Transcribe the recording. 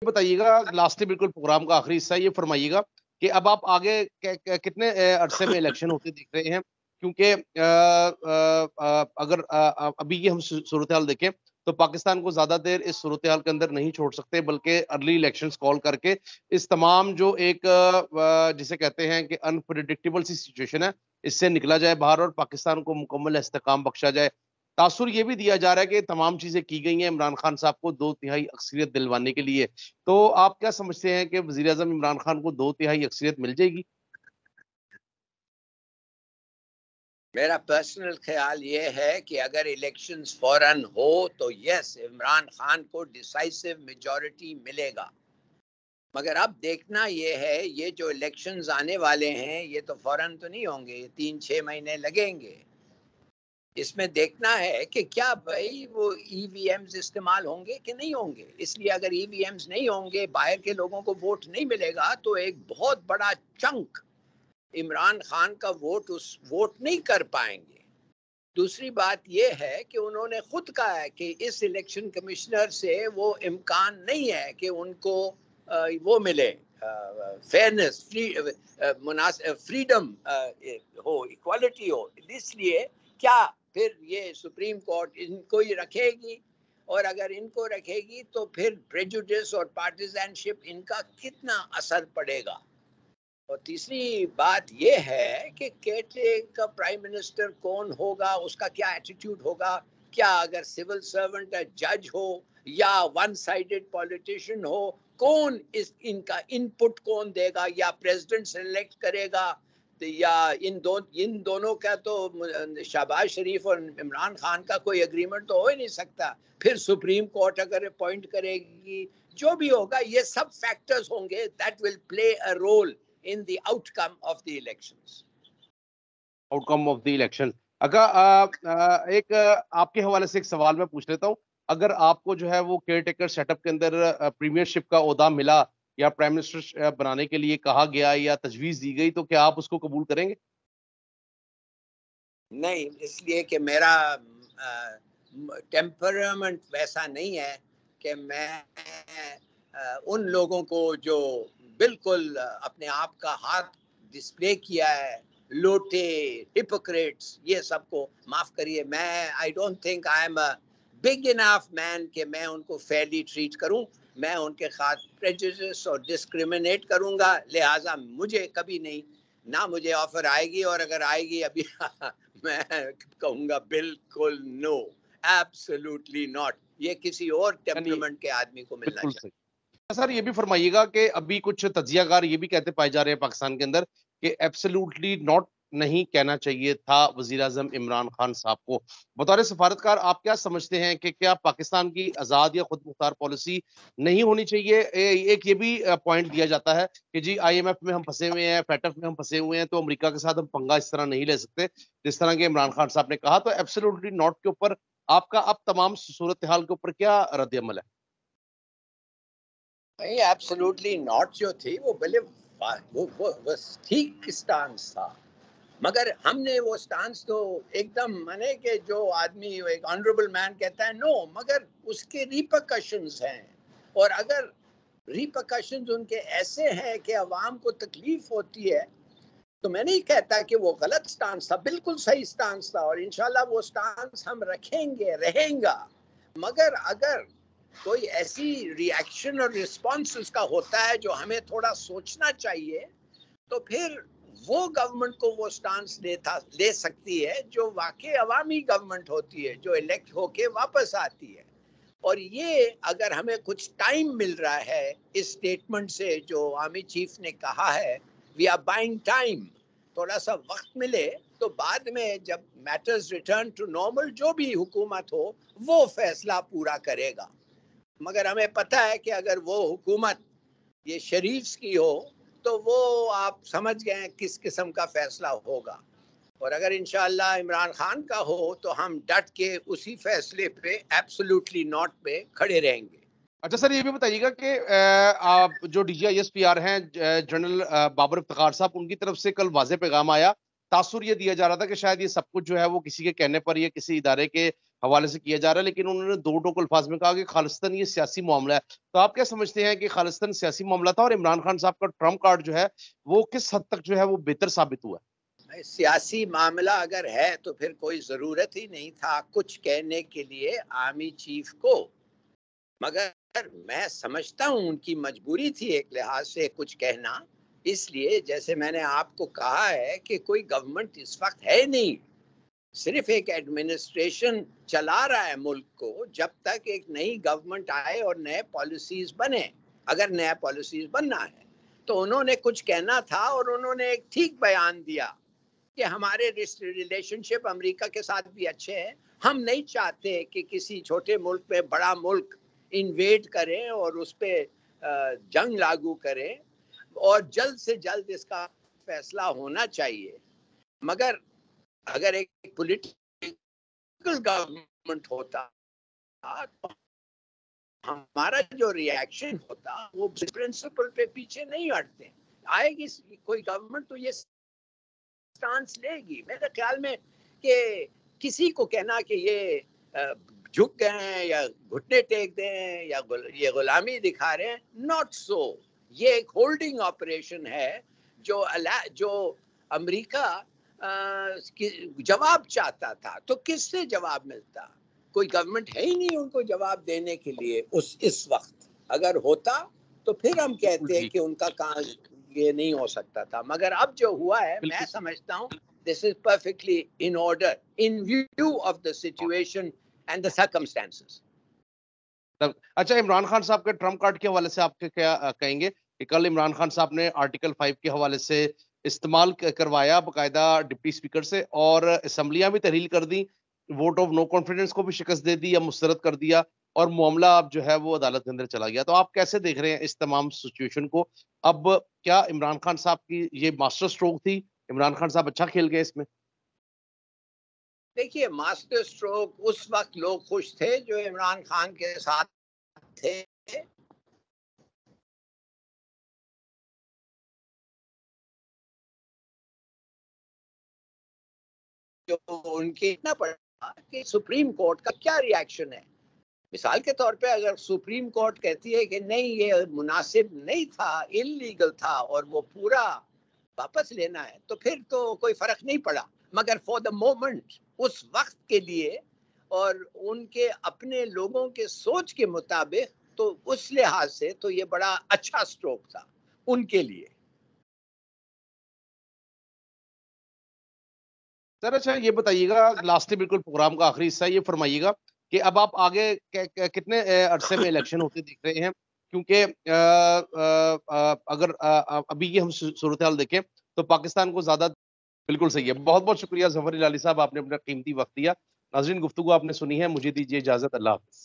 بتائیے گا لاسٹلی بالکل پروگرام کا آخری حصہ یہ فرمائیے گا کہ اب آپ آگے کتنے عرصے میں الیکشن ہوتے دیکھ رہے ہیں؟ کیونکہ اگر ابھی یہ ہم صورتحال دیکھیں تو پاکستان کو زیادہ دیر اس صورتحال کے اندر نہیں چھوڑ سکتے، بلکہ ارلی الیکشنز کال کر کے اس تمام جو ایک جسے کہتے ہیں کہ انپریڈکٹیبل سی سچویشن ہے، اس سے نکلا جائے باہر اور پاکستان کو مکمل استحکام بخشا جائے۔ تاثر یہ بھی دیا جا رہا ہے کہ تمام چیزیں کی گئی ہیں عمران خان صاحب کو 2/3 اکثریت دلوانے کے لیے۔ تو آپ کیا سمجھتے ہیں کہ وزیر اعظم عمران خان کو 2/3 اکثریت مل جائے گی؟ میرا پرسنل خیال یہ ہے کہ اگر الیکشنز فوراً ہو تو یس عمران خان کو ڈیسائیسو میجورٹی ملے گا، مگر اب دیکھنا یہ ہے یہ جو الیکشنز آنے والے ہیں یہ تو فوراً تو نہیں ہوں گے، 3-6 مہینے لگیں گے۔ اس میں دیکھنا ہے کہ کیا بھائی وہ ای وی ایمز استعمال ہوں گے کہ نہیں ہوں گے۔ اس لیے اگر ای وی ایمز نہیں ہوں گے، باہر کے لوگوں کو ووٹ نہیں ملے گا، تو ایک بہت بڑا چنک عمران خان کا ووٹ نہیں کر پائیں گے۔ دوسری بات یہ ہے کہ انہوں نے خود کہا ہے کہ اس الیکشن کمشنر سے وہ امکان نہیں ہے کہ ان کو وہ ملے فیئرنس، فریڈم ہو، ایکوالٹی ہو۔ اس لیے کیا پھر یہ سپریم کورٹ ان کو ہی رکھے گی، اور اگر ان کو رکھے گی تو پھر پریجوڈس اور پارٹیزن شپ ان کا کتنا اثر پڑے گا۔ اور تیسری بات یہ ہے کہ کا پرائم منسٹر کون ہوگا، اس کا کیا ایٹیٹیوڈ ہوگا، کیا اگر سول سرونٹ جج ہو یا ون سائیڈڈ پولیٹیشین ہو، کون ان کا ان پٹ کون دے گا، یا پریزیڈنٹ سلیکٹ کرے گا، یا ان دونوں کا تو شہباز شریف اور عمران خان کا کوئی اگریمنٹ تو ہو ہی نہیں سکتا۔ پھر سپریم کورٹ اگر اپوائنٹ کرے گی، جو بھی ہوگا یہ سب فیکٹرز ہوں گے that will play a role in the outcome of the elections. Out come of the election. اگر ایک آپ کے حوالے سے ایک سوال میں پوچھ لیتا ہوں، اگر آپ کو جو ہے وہ کیئر ٹیکر سیٹ اپ کے اندر پریمیئر شپ کا عہدہ ملا یا پرائم منسٹر بنانے کے لیے کہا گیا یا تجویز دی گئی، تو کیا آپ اس کو قبول کریں گے؟ نہیں، اس لیے کہ میرا ٹیمپرامنٹ ویسا نہیں ہے کہ میں ان لوگوں کو جو بالکل اپنے آپ کا ہاتھ ڈسپلے کیا ہے، لوٹے، ہپوکریٹس، یہ سب کو معاف کریے، میں I don't think I am a big enough man کہ میں ان کو فیئرلی ٹریٹ کروں۔ میں ان کے خاطر پریجوڈس اور ڈسکریمنیٹ کروں گا، لہٰذا مجھے کبھی نہیں، نہ مجھے آفر آئے گی، اور اگر آئے گی ابھی میں کہوں گا بالکل نو، ایبسولوٹلی ناٹ، یہ کسی اور یعنی ٹیمپرمنٹ کے آدمی کو ملنا بالکل چاہیے۔ صحیح سر، یہ بھی فرمائیے گا کہ ابھی کچھ تجزیہ کار یہ بھی کہتے پائے جا رہے ہیں پاکستان کے اندر کہ ایبسلیوٹلی ناٹ نہیں کہنا چاہیے تھا وزیر اعظم عمران خان صاحب کو۔ بطور سفارتکار آپ کیا سمجھتے ہیں کہ کیا پاکستان کی آزاد یا خود مختار پالیسی نہیں ہونی چاہیے؟ ایک یہ بھی پوائنٹ دیا جاتا ہے کہ جی آئی ایم ایف میں ہم پھنسے ہوئے ہیں، FATF میں ہم پھنسے ہوئے ہیں، تو امریکہ کے ساتھ ہم پنگا اس طرح نہیں لے سکتے جس طرح کہ عمران خان صاحب نے کہا۔ تو ایبسلیوٹلی ناٹ کے اوپر آپ کا اب تمام صورتحال کے اوپر کیا رد عمل ہے؟ نہیں، ایبسولوٹلی ناٹ جو تھی وہ بلے وہ ٹھیک سٹانس تھا، مگر ہم نے وہ سٹانس تو ایک دم مانے کہ جو آدمی ایک آنریبل مین کہتا ہے نو، مگر اس کے ریپرکشنز ہیں، اور اگر ریپرکشنز ان کے ایسے ہیں کہ عوام کو تکلیف ہوتی ہے، تو میں نہیں کہتا کہ وہ غلط سٹانس تھا، بالکل صحیح سٹانس تھا، اور انشاءاللہ وہ سٹانس ہم رکھیں گے، رہیں گا۔ مگر اگر کوئی ایسی ریاکشن اور رسپانس اس کا ہوتا ہے جو ہمیں تھوڑا سوچنا چاہیے، تو پھر وہ گورنمنٹ کو وہ سٹانس لے سکتی ہے جو واقعی عوامی گورنمنٹ ہوتی ہے، جو الیکٹ ہو کے واپس آتی ہے۔ اور یہ اگر ہمیں کچھ ٹائم مل رہا ہے اس سٹیٹمنٹ سے جو آرمی چیف نے کہا ہے، وی آر بائنگ ٹائم، تھوڑا سا وقت ملے تو بعد میں جب میٹرز ریٹرن ٹو نارمل، جو بھی حکومت ہو وہ فیصلہ پورا کرے گا۔ مگر ہمیں پتہ ہے کہ اگر وہ حکومت یہ شریفs کی ہو تو وہ آپ سمجھ گئے ہیں کس قسم کا فیصلہ ہوگا، اور اگر انشاءاللہ عمران خان کا ہو تو ہم ڈٹ کے اسی فیصلے پہ ایبسولوٹلی ناٹ پہ کھڑے رہیں گے۔ اچھا سر، یہ بھی بتائیے گا کہ آپ جو D G I S P R ہیں جنرل بابر افتخار صاحب، ان کی طرف سے کل واضح پیغام آیا، تاثر یہ دیا جا رہا تھا کہ شاید یہ سب کچھ جو ہے وہ کسی کے کہنے پر یا کسی ادارے کے حوالے سے کیا جا رہا ہے، لیکن انہوں نے دو ٹوک الفاظ میں کہا کہ خالصتاً یہ سیاسی معاملہ ہے. تو آپ کیا سمجھتے ہیں کہ خالصتاً سیاسی معاملہ تھا اور عمران خان صاحب کا ٹرمپ کارڈ جو ہے وہ کس حد تک جو ہے وہ بہتر ثابت ہوا ہے؟ سیاسی معاملہ اگر ہے تو پھر کوئی ضرورت ہی نہیں تھا کچھ کہنے کے لیے آرمی چیف کو، مگر میں سمجھتا ہوں ان کی مجبوری تھی ایک لحاظ سے کچھ کہنا، اس لیے جیسے میں نے آپ کو کہا ہے کہ کوئی گورنمنٹ اس وقت ہے نہیں، صرف ایک ایڈمنسٹریشن چلا رہا ہے ملک کو، جب تک ایک نئی گورنمنٹ آئے اور نئے پالیسیز بنے. اگر نیا پالیسیز بننا ہے تو انہوں نے کچھ کہنا تھا اور انہوں نے ایک ٹھیک بیان دیا کہ ہمارے ریلیشن شپ امریکہ کے ساتھ بھی اچھے ہیں، ہم نہیں چاہتے کہ کسی چھوٹے ملک پہ بڑا ملک انویڈ کریں اور اس پہ جنگ لاگو کریں، اور جلد سے جلد اس کا فیصلہ ہونا چاہیے. مگر اگر ایک پولیٹیکل گورنمنٹ ہوتا تو ہمارا جو ریاکشن ہوتا وہ پرنسپل پہ پیچھے نہیں ہٹتے. آئے گی کوئی گورنمنٹ تو یہ سٹانس لے گی. میرے خیال میں کہ کسی کو کہنا کہ یہ جھک گئے ہیں یا گھٹنے ٹیک دیں یا یہ غلامی دکھا رہے ہیں، ناٹ سو. یہ ایک ہولڈنگ آپریشن ہے جو امریکہ جواب چاہتا تھا. تو کس سے جواب ملتا؟ کوئی گورنمنٹ ہے ہی نہیں ان کو جواب دینے کے لیے اس وقت. اگر ہوتا تو پھر ہم کہتے ہیں جی کہ ان کا کہاں یہ نہیں ہو سکتا تھا. مگر اب جو ہوا ہے میں بالکل. سمجھتا ہوں this is perfectly in order in view of the situation and the circumstances. اچھا، عمران خان صاحب کے ٹرمپ کارڈ کے حوالے سے آپ کے کیا کہیں گے کہ کل عمران خان صاحب نے آرٹیکل 5 کے حوالے سے استعمال کروایا باقاعدہ ڈپٹی اسپیکر سے، اور اسمبلیاں بھی تحلیل کر دی، ووٹ آف نو کانفیڈنس کو بھی شکست دے دی یا مسترد کر دیا، اور معاملہ اب جو ہے وہ عدالت کے اندر چلا گیا. تو آپ کیسے دیکھ رہے ہیں اس تمام سچویشن کو؟ اب کیا عمران خان صاحب کی یہ ماسٹر سٹروک تھی؟ عمران خان صاحب اچھا کھیل گئے اس میں؟ دیکھیے ماسٹر سٹروک اس وقت لوگ خوش تھے جو عمران خان کے ساتھ تھے، جو ان کے اتنا پڑا کہ سپریم کورٹ کا کیا ریاکشن ہے. مثال کے طور پہ اگر سپریم کورٹ کہتی ہے کہ نہیں یہ مناسب نہیں تھا، انلیگل تھا، اور وہ پورا واپس لینا ہے، تو پھر تو کوئی فرق نہیں پڑا. مگر فور دا مومنٹ اس وقت کے لیے اور ان کے اپنے لوگوں کے سوچ کے مطابق تو اس لحاظ سے تو یہ بڑا اچھا سٹروک تھا ان کے لیے. سر اچھا یہ بتائیے گا، لاسٹ بالکل پروگرام کا آخری حصہ، یہ فرمائیے گا کہ اب آپ آگے کتنے عرصے میں الیکشن ہوتے دیکھ رہے ہیں؟ کیونکہ اگر ابھی یہ ہم صورتحال دیکھیں تو پاکستان کو زیادہ. بالکل صحیح ہے. بہت بہت شکریہ ظفر العالی صاحب، آپ نے اپنا قیمتی وقت دیا. ناظرین، گفتگو آپ نے سنی ہے، مجھے دیجیے اجازت. اللہ حافظ.